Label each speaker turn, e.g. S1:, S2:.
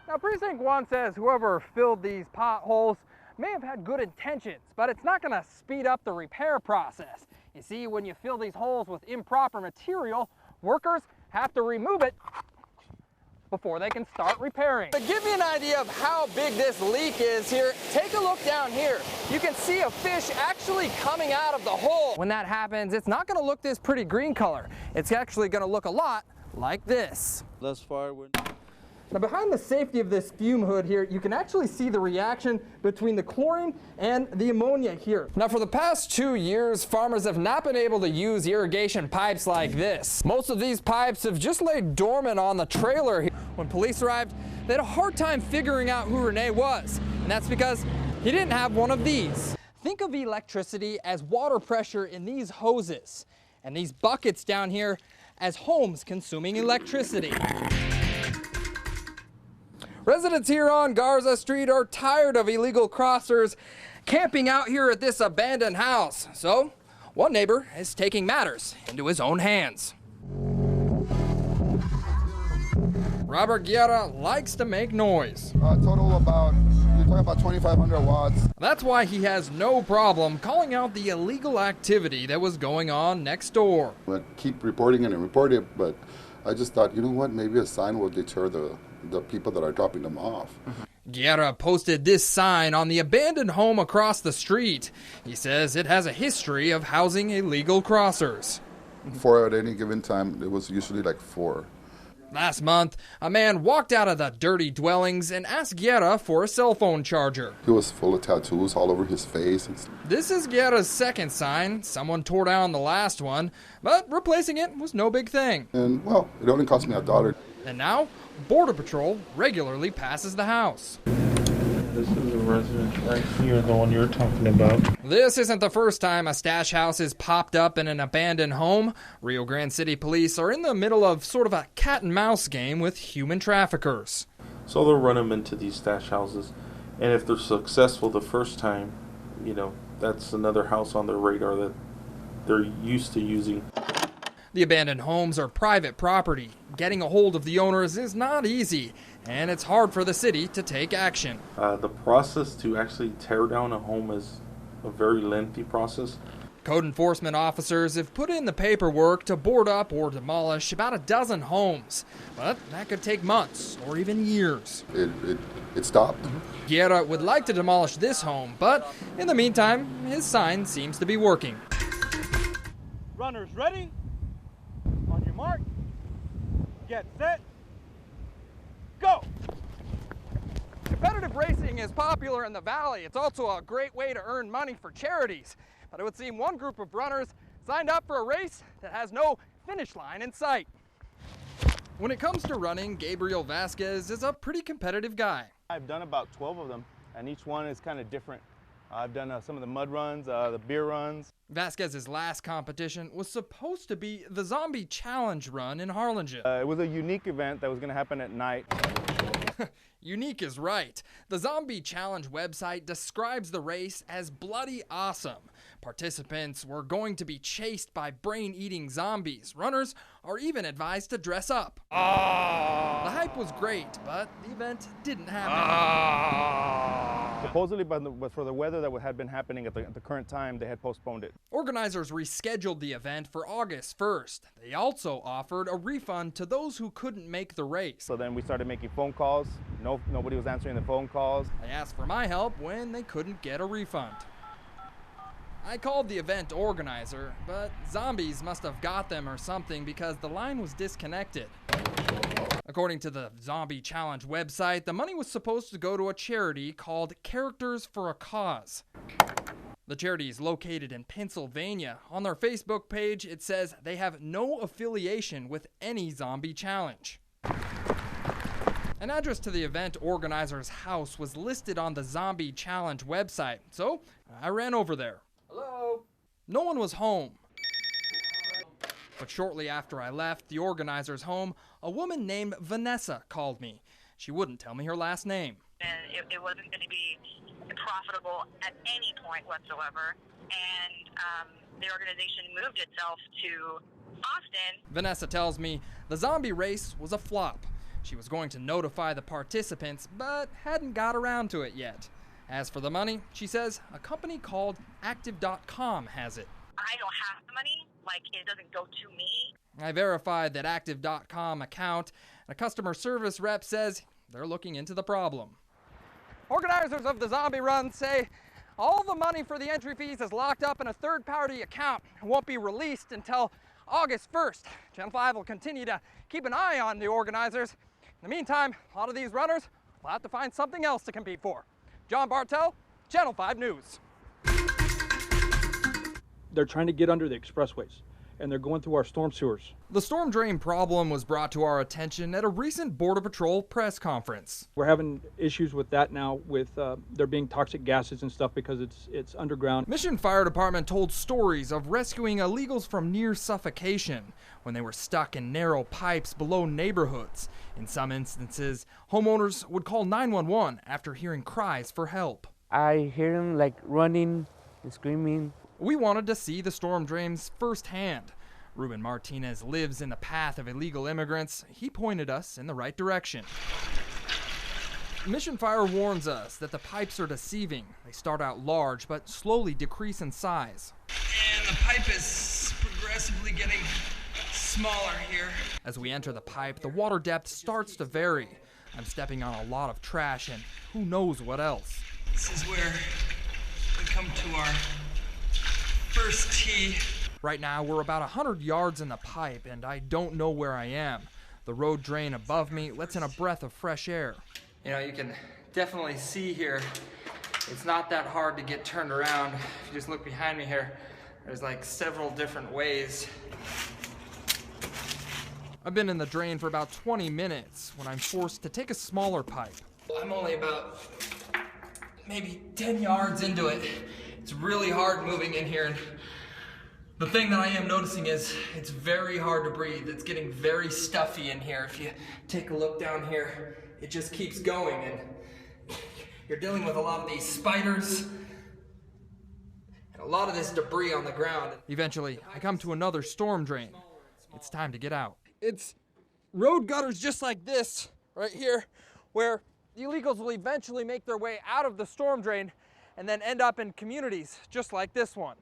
S1: Now, Precinct 1 says whoever filled these potholes may have had good intentions, but it's not going to speed up the repair process. You see, when you fill these holes with improper material, workers have to remove it before they can start repairing. To give you an idea of how big this leak is here, take a look down here. You can see a fish actually coming out of the hole. When that happens, it's not going to look this pretty green color. It's actually going to look a lot like this.
S2: Thus far, we're...
S1: Now, behind the safety of this fume hood here, you can actually see the reaction between the chlorine and the ammonia here. Now, for the past 2 years, farmers have not been able to use irrigation pipes like this. Most of these pipes have just laid dormant on the trailer here. When police arrived, they had a hard time figuring out who Rene was, and that's because he didn't have one of these. Think of electricity as water pressure in these hoses, and these buckets down here as homes consuming electricity. Residents here on Garza Street are tired of illegal crossers camping out here at this abandoned house. So, one neighbor is taking matters into his own hands. Robert Guerra likes to make noise.
S3: Total about, you're talking about 2,500 watts.
S1: That's why he has no problem calling out the illegal activity that was going on next door.
S3: I keep reporting it and reporting it, but I just thought, you know what, maybe a sign will deter the people that are dropping them off.
S1: Guerra posted this sign on the abandoned home across the street. He says it has a history of housing illegal crossers.
S3: At any given time, it was usually like 4.
S1: Last month, a man walked out of the dirty dwellings and asked Guerra for a cell phone charger.
S3: He was full of tattoos all over his face.
S1: This is Guerra's second sign. Someone tore down the last one, but replacing it was no big thing.
S3: And, well, it only cost me $1.
S1: And now, Border Patrol regularly passes the house.
S4: This is a residence right here, the one you're talking about.
S1: This isn't the first time a stash house has popped up in an abandoned home. Rio Grande City police are in the middle of sort of a cat and mouse game with human traffickers.
S4: So they'll run them into these stash houses, and if they're successful the first time, you know, that's another house on their radar that they're used to using.
S1: The abandoned homes are private property. Getting a hold of the owners is not easy, and it's hard for the city to take action.
S4: The process to actually tear down a home is a very lengthy process.
S1: Code enforcement officers have put in the paperwork to board up or demolish about a dozen homes, but that could take months or even years.
S3: It stopped.
S1: Guerra would like to demolish this home, but in the meantime, his sign seems to be working.
S5: Runners ready? On your mark, get set, go!
S1: Competitive racing is popular in the valley. It's also a great way to earn money for charities. But it would seem one group of runners signed up for a race that has no finish line in sight. When it comes to running, Gabriel Vasquez is a pretty competitive guy.
S5: I've done about 12 of them, and each one is kind of different. I've done some of the mud runs, the beer runs.
S1: Vasquez's last competition was supposed to be the Zombie Challenge run in Harlingen.
S5: It was a unique event that was going to happen at night.
S1: Unique is right. The Zombie Challenge website describes the race as bloody awesome. Participants were going to be chased by brain-eating zombies. Runners are even advised to dress up. The hype was great, but the event didn't happen.
S5: Supposedly, but for the weather that had been happening at the current time, they had postponed it.
S1: Organizers rescheduled the event for August 1st. They also offered a refund to those who couldn't make the race.
S5: So then we started making phone calls. Nobody was answering the phone calls.
S1: They asked for my help when they couldn't get a refund. I called the event organizer, but zombies must have got them or something because the line was disconnected. According to the Zombie Challenge website, the money was supposed to go to a charity called Characters for a Cause. The charity is located in Pennsylvania. On their Facebook page, it says they have no affiliation with any zombie challenge. An address to the event organizer's house was listed on the Zombie Challenge website, so I ran over there. Hello? No one was home. But shortly after I left the organizer's home, a woman named Vanessa called me. She wouldn't tell me her last name.
S6: And it wasn't going to be profitable at any point whatsoever. And the organization moved itself to Austin.
S1: Vanessa tells me the zombie race was a flop. She was going to notify the participants, but hadn't got around to it yet. As for the money, she says a company called Active.com has it.
S6: I don't have the money, like it doesn't go to me.
S1: I verified that Active.com account, and a customer service rep says they're looking into the problem. Organizers of the zombie run say all the money for the entry fees is locked up in a third-party account and won't be released until August 1st. Channel 5 will continue to keep an eye on the organizers. In the meantime, a lot of these runners will have to find something else to compete for. John Bartell, Channel 5 News.
S2: They're trying to get under the expressways, and they're going through our storm sewers.
S1: The storm drain problem was brought to our attention at a recent Border Patrol press conference.
S2: We're having issues with that now, with there being toxic gases and stuff because it's underground.
S1: Mission Fire Department told stories of rescuing illegals from near suffocation when they were stuck in narrow pipes below neighborhoods. In some instances, homeowners would call 911 after hearing cries for help.
S7: I hear them like running and screaming.
S1: We wanted to see the storm drains firsthand. Ruben Martinez lives in the path of illegal immigrants. He pointed us in the right direction. Mission Fire warns us that the pipes are deceiving. They start out large but slowly decrease in size.
S8: And the pipe is progressively getting smaller here.
S1: As we enter the pipe, the water depth starts to vary. I'm stepping on a lot of trash and who knows what else.
S8: This is where we come to our first tee.
S1: Right now, we're about 100 yards in the pipe, and I don't know where I am. The road drain above me lets in a breath of fresh air.
S9: You know, you can definitely see here, it's not that hard to get turned around. If you just look behind me here, there's like several different ways.
S1: I've been in the drain for about 20 minutes when I'm forced to take a smaller pipe.
S9: I'm only about maybe 10 yards into it. It's really hard moving in here. And the thing that I am noticing is it's very hard to breathe. It's getting very stuffy in here. If you take a look down here, it just keeps going, and you're dealing with a lot of these spiders and a lot of this debris on the ground.
S1: Eventually, I come to another storm drain. It's time to get out.
S10: It's road gutters just like this right here, where the illegals will eventually make their way out of the storm drain and then end up in communities just like this one.